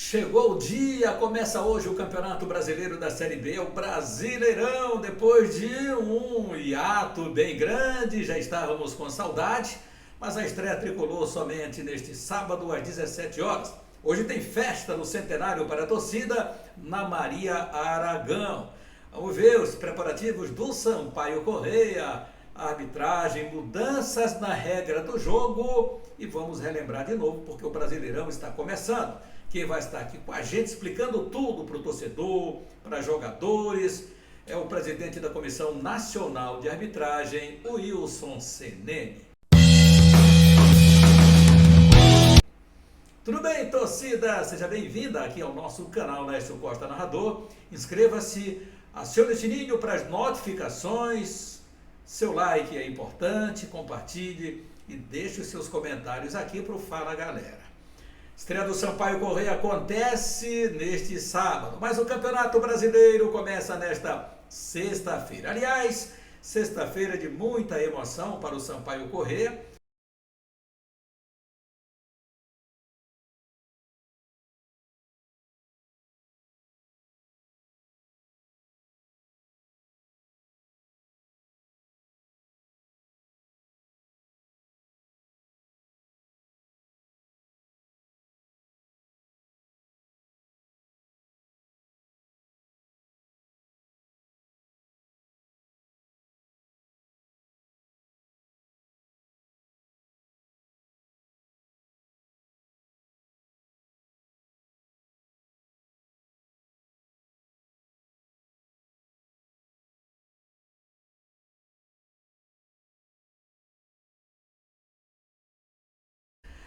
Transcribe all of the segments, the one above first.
Chegou o dia, começa hoje o Campeonato Brasileiro da Série B, o Brasileirão, depois de um hiato bem grande, já estávamos com saudade, mas a estreia tricolor somente neste sábado às 17 horas. Hoje tem festa no centenário para a torcida na Maria Aragão. Vamos ver os preparativos do Sampaio Corrêa, a arbitragem, mudanças na regra do jogo e vamos relembrar de novo porque o Brasileirão está começando. Quem vai estar aqui com a gente explicando tudo para o torcedor, para jogadores, é o presidente da Comissão Nacional de Arbitragem, o Wilson Senene. Tudo bem, torcida? Seja bem-vinda aqui ao nosso canal Laércio Costa Narrador. Inscreva-se, acione o sininho para as notificações, seu like é importante, compartilhe e deixe os seus comentários aqui para o Fala Galera. Estreia do Sampaio Corrêa acontece neste sábado, mas o Campeonato Brasileiro começa nesta sexta-feira. Aliás, sexta-feira de muita emoção para o Sampaio Corrêa.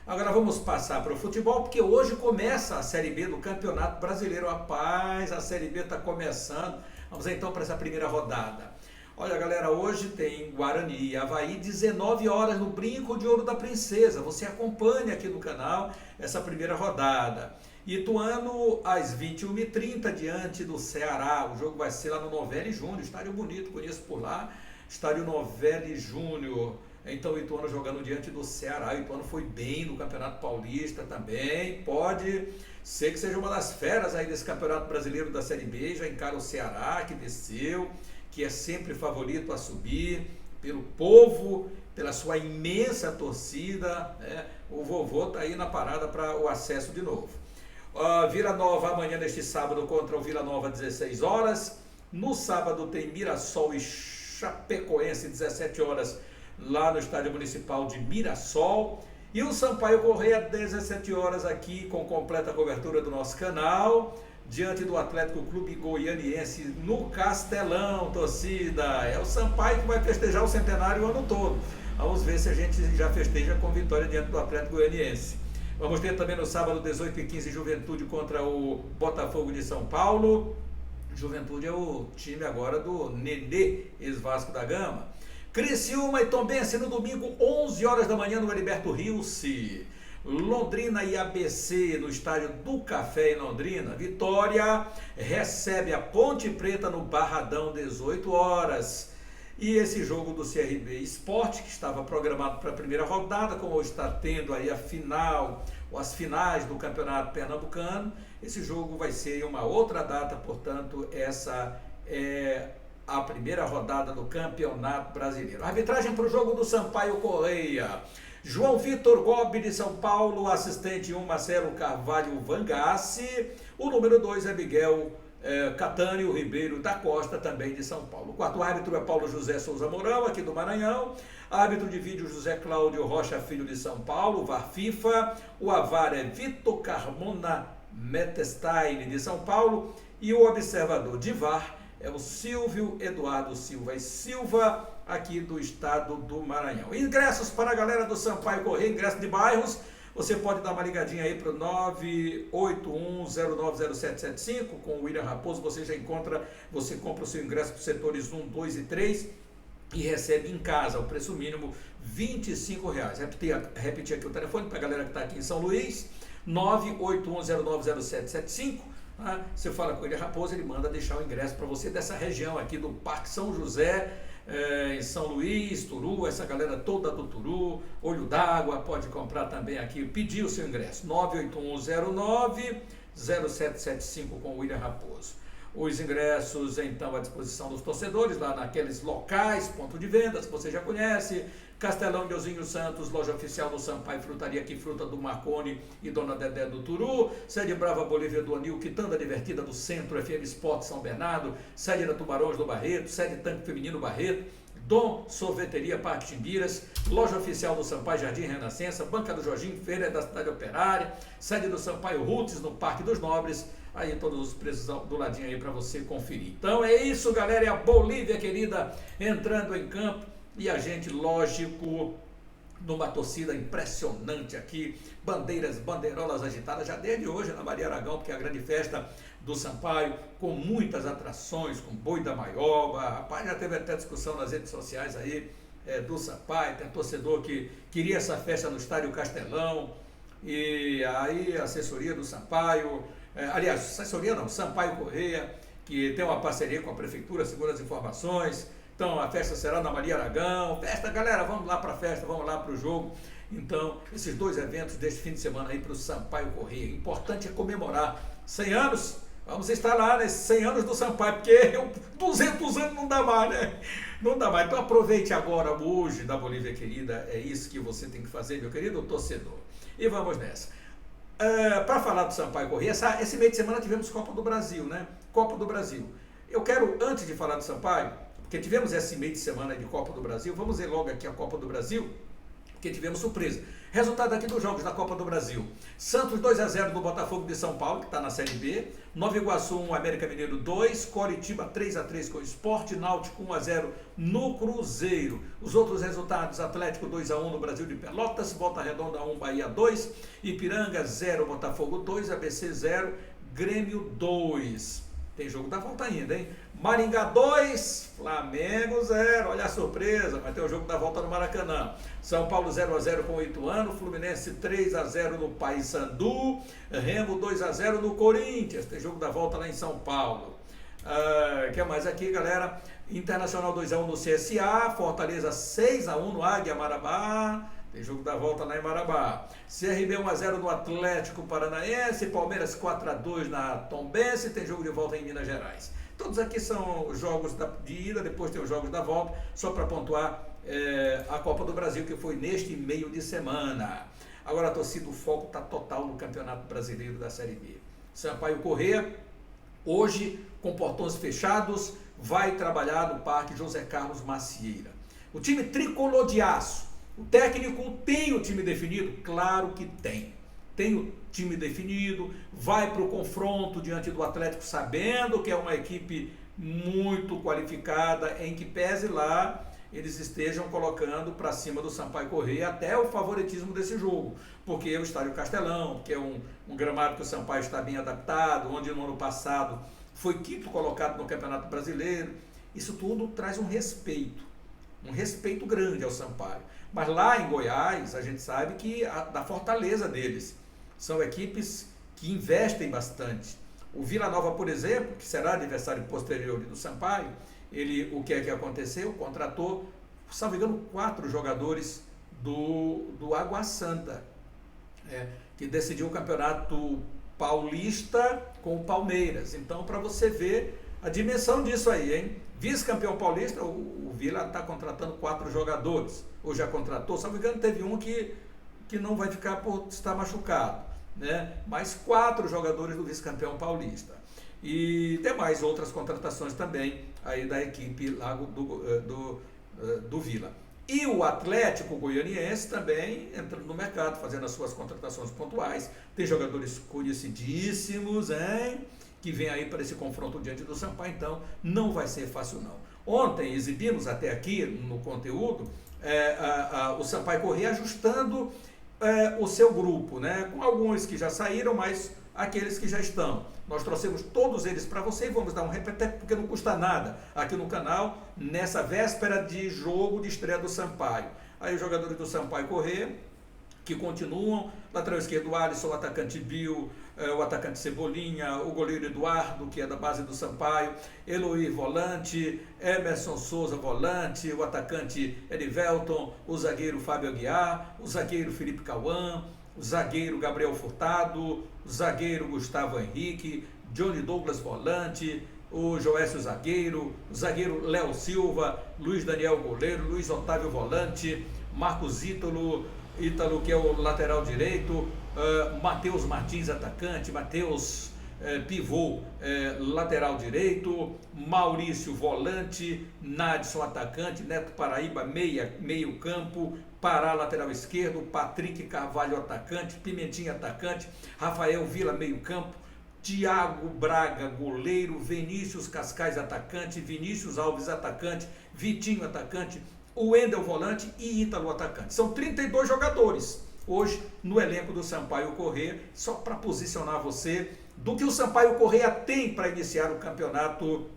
Agora vamos passar para o futebol, porque hoje começa a Série B do Campeonato Brasileiro. Rapaz, a Série B está começando. Vamos então para essa primeira rodada. Olha, galera, hoje tem Guarani e Avaí, 19 horas no Brinco de Ouro da Princesa. Você acompanha aqui no canal essa primeira rodada. Ituano, às 21h30, diante do Ceará. O jogo vai ser lá no Novelli Júnior, estádio bonito, conheço por lá. Estádio Novelli Júnior. Então o Ituano jogando diante do Ceará. O Ituano foi bem no Campeonato Paulista também. Pode ser que seja uma das feras aí desse Campeonato Brasileiro da Série B. Já encara o Ceará, que desceu, que é sempre favorito a subir, pelo povo, pela sua imensa torcida, né? O vovô está aí na parada para o acesso de novo. Vila Nova amanhã neste sábado contra o Vila Nova, 16 horas. No sábado tem Mirassol e Chapecoense, 17 horas, lá no Estádio Municipal de Mirassol. E o Sampaio Corrêa, 17 horas, aqui com completa cobertura do nosso canal, diante do Atlético Clube Goianiense no Castelão, torcida. É o Sampaio que vai festejar o centenário o ano todo. Vamos ver se a gente já festeja com vitória diante do Atlético Goianiense. Vamos ter também no sábado, 18h15, Juventude contra o Botafogo de São Paulo. Juventude é o time agora do Nenê, ex-Vasco da Gama. Criciúma e Tombense no domingo, 11 horas da manhã, no Heriberto Rilse. Londrina e ABC no estádio do Café em Londrina. Vitória recebe a Ponte Preta no Barradão, 18 horas. E esse jogo do CRB Sport, que estava programado para a primeira rodada, como está tendo aí a final, ou as finais do Campeonato Pernambucano, esse jogo vai ser uma outra data, portanto, essa é a primeira rodada do Campeonato Brasileiro. Arbitragem para o jogo do Sampaio Corrêa. João Vitor Gobi de São Paulo, assistente 1 Marcelo Carvalho Vangassi, o número 2 é Miguel Catânio Ribeiro da Costa, também de São Paulo. O quarto árbitro é Paulo José Souza Mourão, aqui do Maranhão. Árbitro de vídeo José Cláudio Rocha Filho de São Paulo, VAR FIFA. O AVAR é Vitor Carmona Metestein de São Paulo. E o observador de VAR é o Silvio Eduardo Silva e Silva, aqui do estado do Maranhão. Ingressos para a galera do Sampaio Corrêa, ingresso de bairros. Você pode dar uma ligadinha aí para o 981090775 com o William Raposo. Você já encontra, você compra o seu ingresso para os setores 1, 2 e 3 e recebe em casa o preço mínimo R$25. Repetir aqui o telefone para a galera que está aqui em São Luís, 981090775. Você fala com ele, Raposo, ele manda deixar o ingresso para você dessa região aqui do Parque São José, em São Luís, Turu, essa galera toda do Turu, Olho d'Água, pode comprar também aqui, pedir o seu ingresso, 98109 0775 com o William Raposo. Os ingressos, então, à disposição dos torcedores, lá naqueles locais, ponto de vendas, que você já conhece, Castelão de Ozinho Santos, loja oficial do Sampaio Frutaria, que fruta do Marconi e Dona Dedé do Turu, sede Brava Bolívia do Anil, Quitanda Divertida do Centro, FM Sport São Bernardo, sede da Tubarões do Barreto, sede Tanque Feminino Barreto, Dom Sorveteria Parque Timbiras, loja oficial do Sampaio Jardim Renascença, Banca do Jorginho, Feira da Cidade Operária, sede do Sampaio Roots no Parque dos Nobres, aí todos os preços do ladinho aí para você conferir. Então é isso, galera, é a Bolívia querida entrando em campo e a gente, lógico, numa torcida impressionante aqui, bandeiras, bandeirolas agitadas já desde hoje na Maria Aragão, porque é a grande festa do Sampaio, com muitas atrações, com boi da Maioba, rapaz, já teve até discussão nas redes sociais aí do Sampaio, tem torcedor que queria essa festa no Estádio Castelão, e aí a assessoria do Sampaio, aliás, assessoria não, Sampaio Correia, que tem uma parceria com a Prefeitura, segundo as informações. Então a festa será na Maria Aragão, festa, galera, vamos lá para a festa, vamos lá para o jogo. Então, esses dois eventos deste fim de semana aí para o Sampaio Correia. Importante é comemorar 100 anos, vamos estar lá nesses 100 anos do Sampaio, porque 200 anos não dá mais, né? Não dá mais. Então aproveite agora, hoje, da Bolívia querida, é isso que você tem que fazer, meu querido torcedor. E vamos nessa. Para falar do Sampaio Correia, esse meio de semana tivemos Copa do Brasil, né? Copa do Brasil. Eu quero, antes de falar do Sampaio, porque tivemos esse meio de semana de Copa do Brasil, vamos ver logo aqui a Copa do Brasil, porque tivemos surpresa. Resultado aqui dos jogos da Copa do Brasil. Santos 2-0 do Botafogo de São Paulo, que está na Série B. Nova Iguaçu 1, América Mineiro 2. Coritiba 3-3 com o Sport. Náutico 1-0 no Cruzeiro. Os outros resultados: Atlético 2-1 no Brasil de Pelotas. Volta Redonda 1, Bahia 2. Ipiranga 0, Botafogo 2. ABC 0, Grêmio 2. Tem jogo da volta ainda, hein? Maringá 2, Flamengo 0. Olha a surpresa, vai ter o jogo da volta no Maracanã. São Paulo 0-0 com o Ituano. Fluminense 3-0 no Paysandu. Remo 2-0 no Corinthians. Tem jogo da volta lá em São Paulo. Que mais aqui, galera? Internacional 2-1 no CSA. Fortaleza 6-1 no Águia Marabá. Tem jogo da volta lá em Marabá. CRB 1-0 no Atlético Paranaense. Palmeiras 4-2 na Tombense. Tem jogo de volta em Minas Gerais. Todos aqui são jogos de ida, depois tem os jogos da volta, só para pontuar a Copa do Brasil, que foi neste meio de semana. Agora a torcida, o foco está total no Campeonato Brasileiro da Série B. Sampaio Correia, hoje, com portões fechados, vai trabalhar no Parque José Carlos Macieira. O time tricolor de aço. O técnico tem o time definido? Claro que tem. Tem o time definido, vai para o confronto diante do Atlético, sabendo que é uma equipe muito qualificada, em que pese lá eles estejam colocando para cima do Sampaio Correia até o favoritismo desse jogo, porque é o Estádio Castelão, que é um gramado que o Sampaio está bem adaptado, onde no ano passado foi quinto colocado no Campeonato Brasileiro. Isso tudo traz um respeito grande ao Sampaio. Mas lá em Goiás, a gente sabe que da fortaleza deles. São equipes que investem bastante. O Vila Nova, por exemplo, que será adversário posterior do Sampaio, o que é que aconteceu? Contratou, salvo engano, 4 jogadores do Água Santa, que decidiu o Campeonato Paulista com o Palmeiras. Então, para você ver a dimensão disso aí, hein? Vice-campeão paulista, o Vila está contratando 4 jogadores, ou já contratou, salvo engano, teve um que não vai ficar por estar machucado, né? Mais 4 jogadores do vice-campeão paulista. E tem mais outras contratações também aí da equipe lá do Vila. E o Atlético Goianiense também entrando no mercado, fazendo as suas contratações pontuais. Tem jogadores conhecidíssimos, hein? Que vem aí para esse confronto diante do Sampaio, então não vai ser fácil não. Ontem exibimos até aqui no conteúdo o Sampaio Correia ajustando o seu grupo, né? Com alguns que já saíram, mas aqueles que já estão. Nós trouxemos todos eles para você e vamos dar um repeteco, porque não custa nada aqui no canal, nessa véspera de jogo de estreia do Sampaio. Aí os jogadores do Sampaio Correia, que continuam, lateral esquerdo Alisson, o atacante Bill, o atacante Cebolinha, o goleiro Eduardo, que é da base do Sampaio, Eloy volante, Emerson Souza volante, o atacante Edivelton, o zagueiro Fábio Aguiar, o zagueiro Felipe Cauã, o zagueiro Gabriel Furtado, zagueiro Gustavo Henrique, Johnny Douglas volante, o Joécio zagueiro, o zagueiro Léo Silva, Luiz Daniel goleiro, Luiz Otávio volante, Marcos Ítalo que é o lateral direito, Matheus Martins atacante, Matheus pivô lateral direito, Maurício volante, Nadson atacante, Neto Paraíba meio campo, Pará lateral esquerdo, Patrick Carvalho atacante, Pimentinha atacante, Rafael Vila meio campo, Thiago Braga goleiro, Vinícius Cascais atacante, Vinícius Alves atacante, Vitinho atacante, o Wendel volante e Ítalo atacante. São 32 jogadores hoje no elenco do Sampaio Corrêa, só para posicionar você do que o Sampaio Corrêa tem para iniciar o Campeonato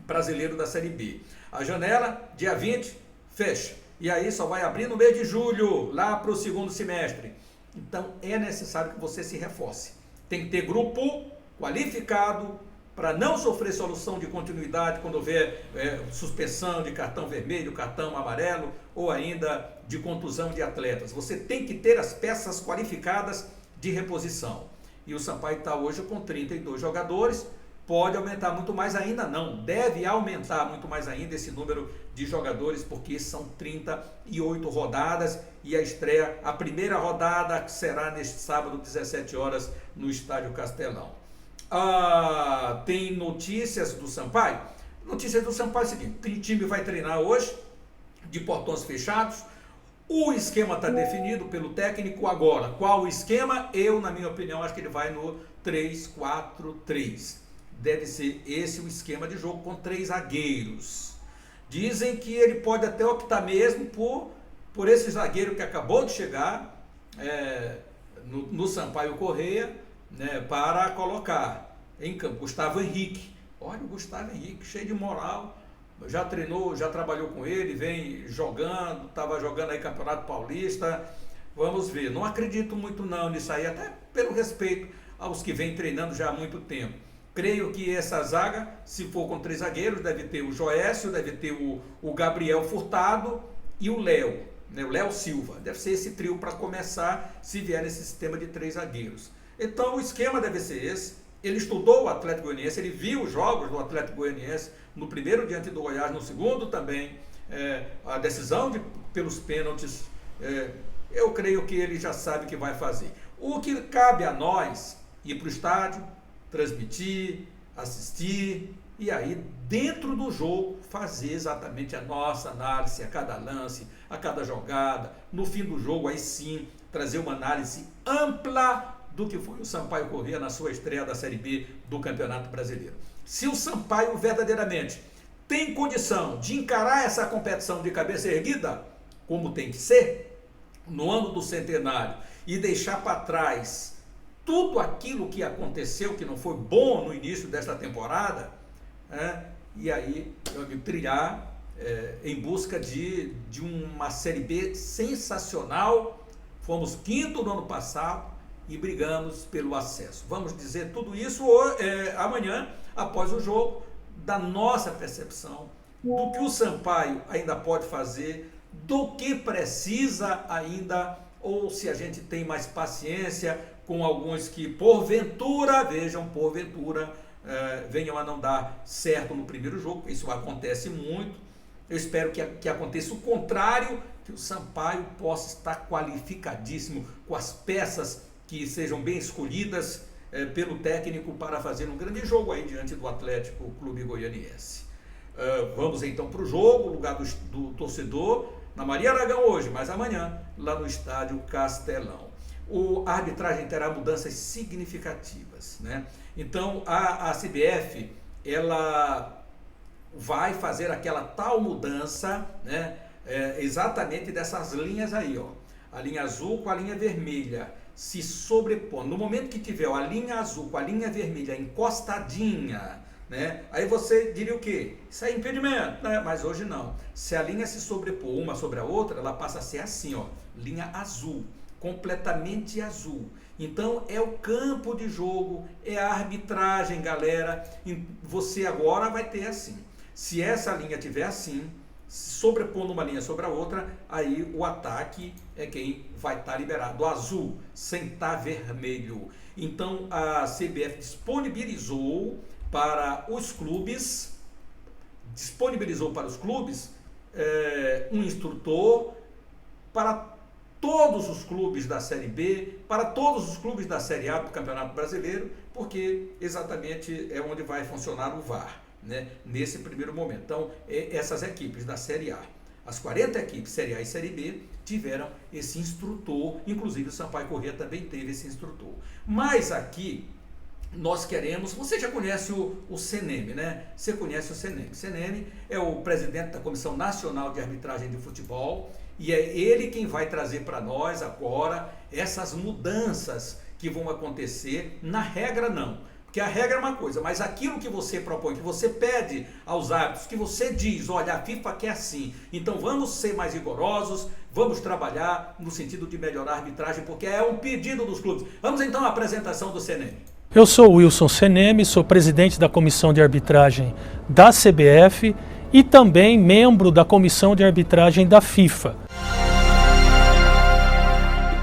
Brasileiro da Série B. A janela, dia 20, fecha. E aí só vai abrir no mês de julho, lá para o segundo semestre. Então é necessário que você se reforce. Tem que ter grupo qualificado para não sofrer solução de continuidade quando houver suspensão de cartão vermelho, cartão amarelo ou ainda de contusão de atletas. Você tem que ter as peças qualificadas de reposição. E o Sampaio está hoje com 32 jogadores, pode aumentar muito mais ainda não, deve aumentar muito mais ainda esse número de jogadores, porque são 38 rodadas e a estreia, a primeira rodada será neste sábado, 17 horas, no Estádio Castelão. Tem notícias do Sampaio? Notícias do Sampaio é o seguinte: o time vai treinar hoje, de portões fechados. O esquema está definido pelo técnico agora. Qual o esquema? Eu, na minha opinião, acho que ele vai no 3-4-3. Deve ser esse o esquema de jogo com 3 zagueiros. Dizem que ele pode até optar mesmo por esse zagueiro que acabou de chegar no Sampaio Corrêa, né, para colocar em campo Gustavo Henrique. Olha o Gustavo Henrique, cheio de moral, já treinou, já trabalhou com ele, vem jogando, estava jogando aí Campeonato Paulista. Vamos ver, não acredito muito não nisso aí, até pelo respeito aos que vêm treinando já há muito tempo. Creio que essa zaga, se for com 3 zagueiros, deve ter o Joécio, deve ter o Gabriel Furtado e o Léo, né, o Léo Silva. Deve ser esse trio para começar, se vier nesse sistema de 3 zagueiros. Então o esquema deve ser esse. Ele estudou o Atlético Goianiense, ele viu os jogos do Atlético Goianiense, no primeiro diante do Goiás, no segundo também, a decisão pelos pênaltis, eu creio que ele já sabe o que vai fazer. O que cabe a nós, ir para o estádio, transmitir, assistir, e aí dentro do jogo fazer exatamente a nossa análise a cada lance, a cada jogada, no fim do jogo aí sim, trazer uma análise ampla do que foi o Sampaio Corrêa na sua estreia da Série B do Campeonato Brasileiro. Se o Sampaio verdadeiramente tem condição de encarar essa competição de cabeça erguida, como tem que ser, no ano do centenário, e deixar para trás tudo aquilo que aconteceu, que não foi bom no início desta temporada, e aí trilhar em busca de uma Série B sensacional. Fomos 5º no ano passado, e brigamos pelo acesso. Vamos dizer tudo isso amanhã, após o jogo, da nossa percepção, do que o Sampaio ainda pode fazer, do que precisa ainda, ou se a gente tem mais paciência com alguns que porventura venham a não dar certo no primeiro jogo. Isso acontece muito. Eu espero que aconteça o contrário, que o Sampaio possa estar qualificadíssimo, com as peças que sejam bem escolhidas pelo técnico para fazer um grande jogo aí diante do Atlético Clube Goianiense. Vamos então para o jogo, lugar do torcedor, na Maria Aragão hoje, mas amanhã lá no Estádio Castelão. A arbitragem terá mudanças significativas, né? Então a CBF, ela vai fazer aquela tal mudança, né? Exatamente dessas linhas aí, ó. A linha azul com a linha vermelha se sobrepondo. No momento que tiver a linha azul com a linha vermelha encostadinha, né? Aí você diria o quê? Isso é impedimento, né? Mas hoje não. Se a linha se sobrepor uma sobre a outra, ela passa a ser assim, ó, linha azul, completamente azul. Então é o campo de jogo, é a arbitragem, galera. Você agora vai ter assim. Se essa linha tiver assim, se sobrepondo uma linha sobre a outra, aí o ataque é quem vai estar liberado. Azul, sem estar vermelho. Então a CBF disponibilizou para os clubes um instrutor para todos os clubes da Série B, para todos os clubes da Série A do Campeonato Brasileiro, porque exatamente é onde vai funcionar o VAR, né, nesse primeiro momento. Então, essas equipes da Série A, as 40 equipes Série A e Série B, tiveram esse instrutor, inclusive o Sampaio Corrêa também teve esse instrutor. Mas aqui, nós queremos, você já conhece o CNM, né? Você conhece o CNM. O CNM é o presidente da Comissão Nacional de Arbitragem de Futebol e é ele quem vai trazer para nós agora essas mudanças que vão acontecer. Na regra não, porque a regra é uma coisa, mas aquilo que você propõe, que você pede aos árbitros, que você diz, olha, a FIFA quer assim, então vamos ser mais rigorosos, vamos trabalhar no sentido de melhorar a arbitragem, porque é um pedido dos clubes. Vamos então à apresentação do CNM. Eu sou o Wilson CNM, sou presidente da Comissão de Arbitragem da CBF e também membro da Comissão de Arbitragem da FIFA.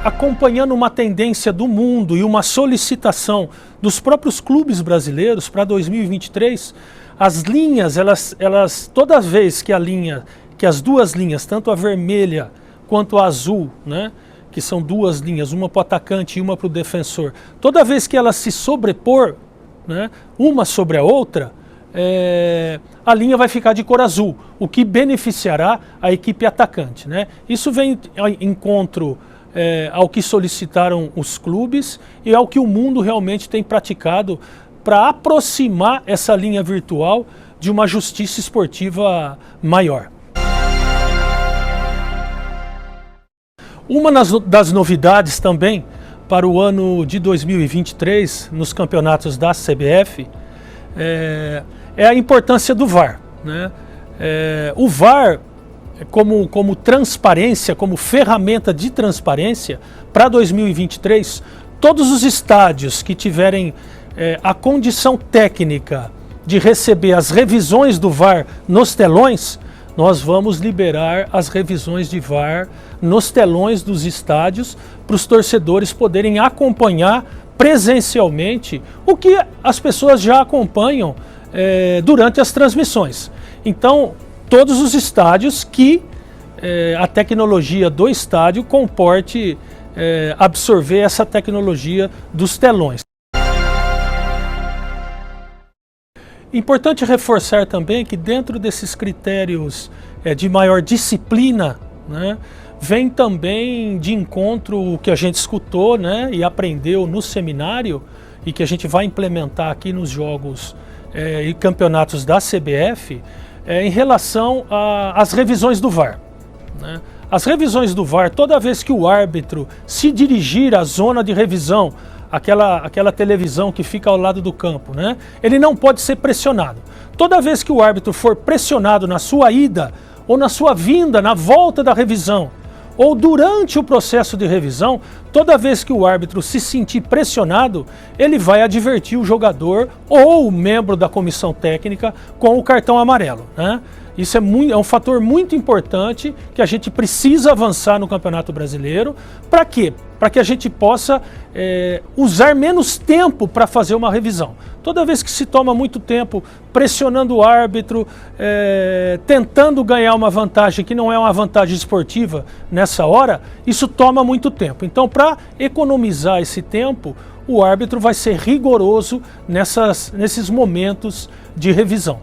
Acompanhando uma tendência do mundo e uma solicitação dos próprios clubes brasileiros para 2023, as linhas, elas toda vez que as duas linhas, tanto a vermelha quanto a azul, né, que são duas linhas, uma para o atacante e uma para o defensor, toda vez que elas se sobrepor, né, uma sobre a outra, a linha vai ficar de cor azul, o que beneficiará a equipe atacante, né? Isso vem ao encontro ao que solicitaram os clubes e ao que o mundo realmente tem praticado para aproximar essa linha virtual de uma justiça esportiva maior. Uma das novidades também para o ano de 2023 nos campeonatos da CBF é a importância do VAR, né? O VAR como transparência, como ferramenta de transparência para 2023, todos os estádios que tiverem a condição técnica de receber as revisões do VAR nos telões, nós vamos liberar as revisões de VAR nos telões dos estádios para os torcedores poderem acompanhar presencialmente o que as pessoas já acompanham durante as transmissões. Então, todos os estádios que a tecnologia do estádio comporte absorver essa tecnologia dos telões. Importante reforçar também que dentro desses critérios de maior disciplina, né, vem também de encontro o que a gente escutou, né, e aprendeu no seminário e que a gente vai implementar aqui nos jogos e campeonatos da CBF em relação às revisões do VAR, né? As revisões do VAR, toda vez que o árbitro se dirigir à zona de revisão, aquela televisão que fica ao lado do campo, né, ele não pode ser pressionado. Toda vez que o árbitro for pressionado na sua ida ou na sua vinda, na volta da revisão, ou durante o processo de revisão, toda vez que o árbitro se sentir pressionado, ele vai advertir o jogador ou o membro da comissão técnica com o cartão amarelo, né? Isso é um fator muito importante que a gente precisa avançar no Campeonato Brasileiro. Para quê? Para que a gente possa usar menos tempo para fazer uma revisão. Toda vez que se toma muito tempo pressionando o árbitro, tentando ganhar uma vantagem que não é uma vantagem esportiva nessa hora, isso toma muito tempo. Então, para economizar esse tempo, o árbitro vai ser rigoroso nesses momentos de revisão.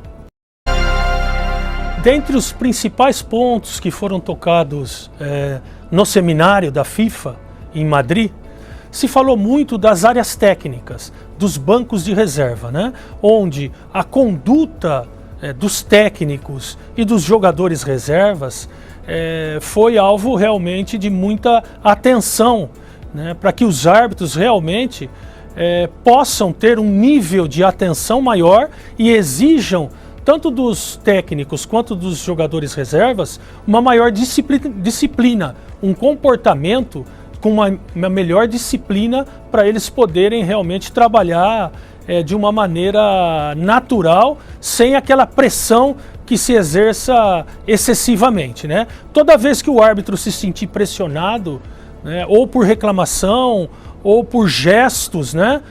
Dentre os principais pontos que foram tocados no seminário da FIFA em Madrid, se falou muito das áreas técnicas, dos bancos de reserva, né? Onde a conduta dos técnicos e dos jogadores reservas foi alvo realmente de muita atenção, né? Para que os árbitros realmente possam ter um nível de atenção maior e exijam tanto dos técnicos quanto dos jogadores reservas, uma maior disciplina, um comportamento com uma melhor disciplina para eles poderem realmente trabalhar de uma maneira natural, sem aquela pressão que se exerça excessivamente, né? Toda vez que o árbitro se sentir pressionado, né, ou por reclamação, ou por gestos, né,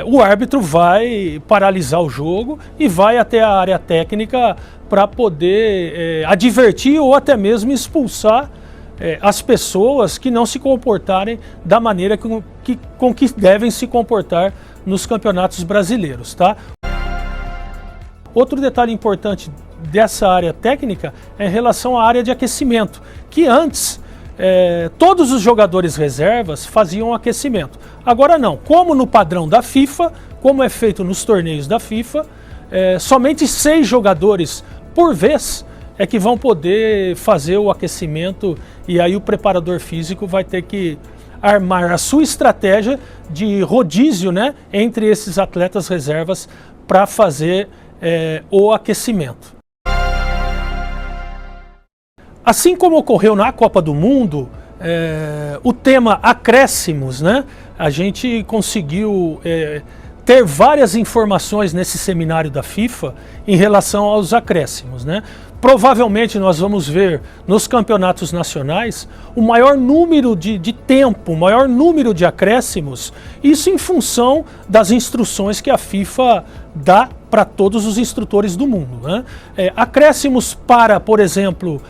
o árbitro vai paralisar o jogo e vai até a área técnica para poder advertir ou até mesmo expulsar as pessoas que não se comportarem da maneira com que devem se comportar nos campeonatos brasileiros, tá? Outro detalhe importante dessa área técnica é em relação à área de aquecimento, que antes todos os jogadores reservas faziam aquecimento. Agora não, como no padrão da FIFA, como é feito nos torneios da FIFA, somente 6 jogadores por vez é que vão poder fazer o aquecimento, e aí o preparador físico vai ter que armar a sua estratégia de rodízio, né, entre esses atletas reservas para fazer o aquecimento. Assim como ocorreu na Copa do Mundo, o tema acréscimos, né, a gente conseguiu ter várias informações nesse seminário da FIFA em relação aos acréscimos, né? Provavelmente nós vamos ver nos campeonatos nacionais o maior número de tempo, o maior número de acréscimos, isso em função das instruções que a FIFA dá para todos os instrutores do mundo, né? Acréscimos para, por exemplo,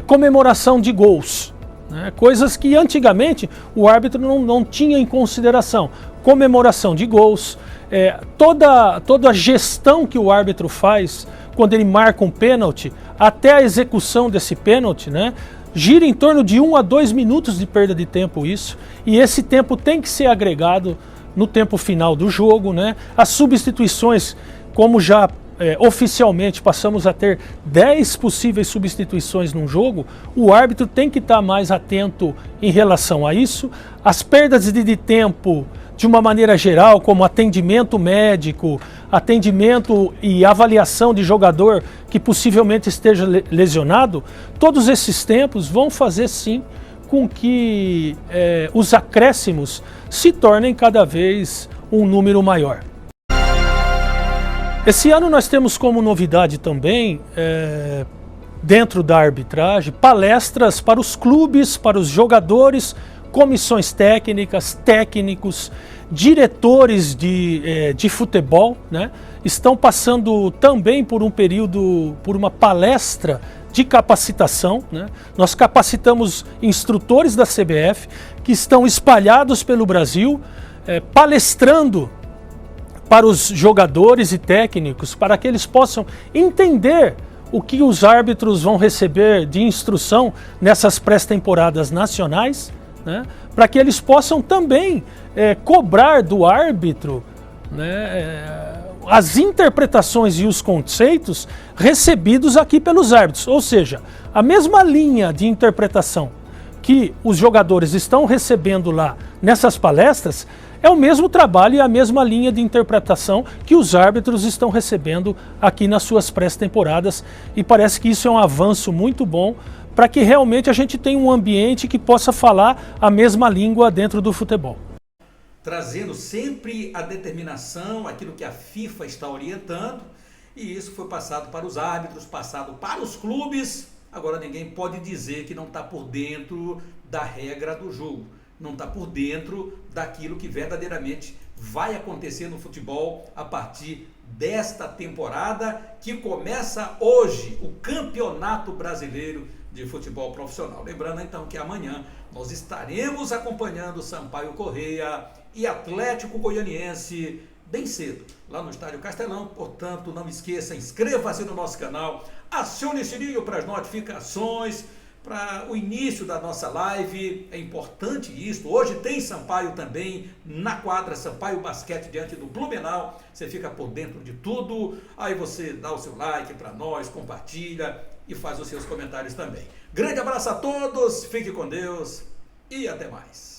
comemoração de gols, né? Coisas que antigamente o árbitro não tinha em consideração. Comemoração de gols, toda a gestão que o árbitro faz quando ele marca um pênalti, até a execução desse pênalti, né, gira em torno de 1 a 2 minutos de perda de tempo isso, e esse tempo tem que ser agregado no tempo final do jogo, né? As substituições, como já oficialmente passamos a ter 10 possíveis substituições num jogo, o árbitro tem que estar mais atento em relação a isso. As perdas de tempo de uma maneira geral, como atendimento médico, atendimento e avaliação de jogador que possivelmente esteja lesionado, todos esses tempos vão fazer sim com que os acréscimos se tornem cada vez um número maior. Esse ano nós temos como novidade também, dentro da arbitragem, palestras para os clubes, para os jogadores, comissões técnicas, técnicos, diretores de futebol, né? Estão passando também por um período, por uma palestra de capacitação, né? Nós capacitamos instrutores da CBF que estão espalhados pelo Brasil, palestrando para os jogadores e técnicos, para que eles possam entender o que os árbitros vão receber de instrução nessas pré-temporadas nacionais, né? Para que eles possam também cobrar do árbitro, né, as interpretações e os conceitos recebidos aqui pelos árbitros. Ou seja, a mesma linha de interpretação que os jogadores estão recebendo lá nessas palestras é o mesmo trabalho e a mesma linha de interpretação que os árbitros estão recebendo aqui nas suas pré-temporadas, e parece que isso é um avanço muito bom para que realmente a gente tenha um ambiente que possa falar a mesma língua dentro do futebol. Trazendo sempre a determinação, aquilo que a FIFA está orientando, e isso foi passado para os árbitros, passado para os clubes. Agora ninguém pode dizer que não está por dentro da regra do jogo, não está por dentro daquilo que verdadeiramente vai acontecer no futebol a partir desta temporada, que começa hoje, o Campeonato Brasileiro de Futebol Profissional. Lembrando então que amanhã nós estaremos acompanhando Sampaio Corrêa e Atlético Goianiense bem cedo, lá no Estádio Castelão. Portanto, não esqueça, inscreva-se no nosso canal, acione o sininho para as notificações, para o início da nossa live. É importante isso. Hoje tem Sampaio também na quadra, Sampaio Basquete diante do Blumenau. Você fica por dentro de tudo. Aí você dá o seu like para nós, compartilha e faz os seus comentários também. Grande abraço a todos, fique com Deus e até mais.